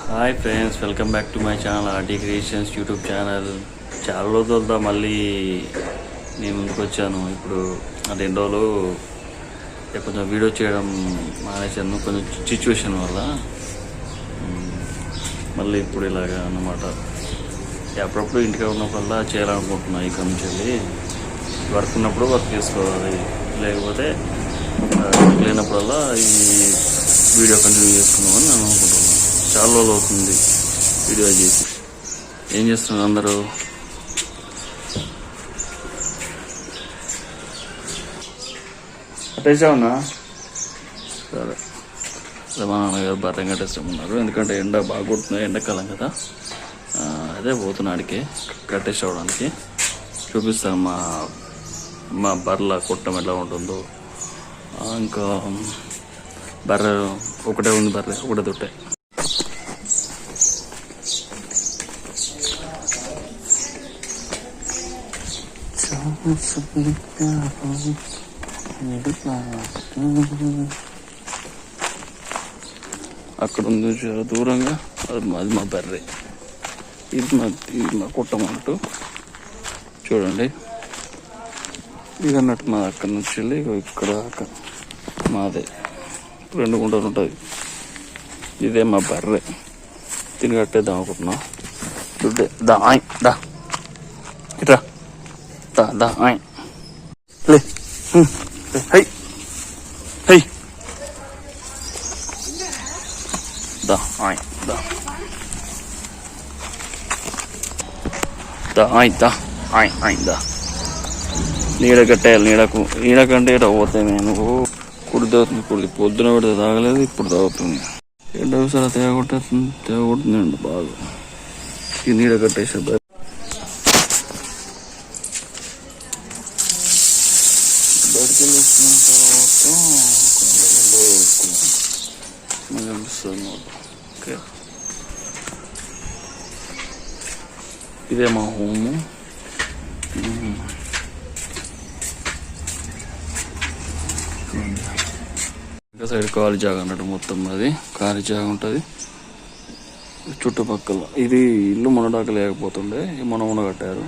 Hi friends, welcome back to my channel Arty creations YouTube channel. చాలా రోజులతో మళ్ళీ నేను ముందుకు వచ్చాను. ఇప్పుడు 2 రోజులు కొంచెం వీడియో చేయడం మానేశాను, కొంచెం సిచ్యువేషన్ వల్ల. మళ్ళీ ఇప్పుడు ఇలాగా అన్నమాట. అప్పుడప్పుడు ఇంటికి ఉన్నప్పుడల్లా చేయాలనుకుంటున్నాను. ఇక్కడ నుంచి వెళ్ళి వర్క్ ఉన్నప్పుడు వర్క్ చేసుకోవాలి, లేకపోతే లేనప్పుడల్లా ఈ వీడియో కంటిన్యూ చేసుకుందామని నేను అనుకుంటున్నాను. చాలా రోజులు అవుతుంది వీడియో చేసి. ఏం చేస్తున్నారు అందరూ? అట్టేసావునా? సరే, మా నాన్నగారు బర్రెం కట్టేస్తామన్నారు, ఎందుకంటే ఎండ బాగా కొడుతుంది, ఎండాకాలం కదా. అదే పోతున్నాడికి కట్టేసుకోవడానికి. చూపిస్తాను మా బర్రెల కుట్టం ఎలా ఉంటుందో. ఇంకా బర్రె ఒకటే ఉంది, బర్రె ఒకటే తొట్టే. అక్కడ ఉంది చాలా దూరంగా, అది మా బర్రె. ఇది మా కుట్టమంటూ చూడండి. ఇది అన్నట్టు మా అక్కడి నుంచి వెళ్ళి ఇక్కడ మాదే 2 గుంటలు ఉంటుంది. ఇదే మా బర్రె. తిని కట్టేద్దాం అనుకుంటున్నాం. చూడే దా దా ఇట్రా దా దా లే హై హై దా దా దా దా నీడ కట్టేయాలి. నీడ కంటే ఇట్లా పోతాయి. నువ్వు కుడి పొద్దున పెడితే తాగలేదు, ఇప్పుడు తాగుతుంది. ఎండసారి తేగొట్టిందండి బాగా. ఈ నీడ కట్టేసే బయటకు వెళ్ళి వచ్చిన తర్వాత అనిపిస్తుంది. ఓకే, ఇదే మా హోము. ఇంకా సైడ్ ఖాళీ జాగా అన్నట్టు, మొత్తం అది ఖాళీ జాగా ఉంటుంది చుట్టుపక్కల. ఇది ఇల్లు మొన్నడాక లేకపోతుండే, మొన్న కట్టారు.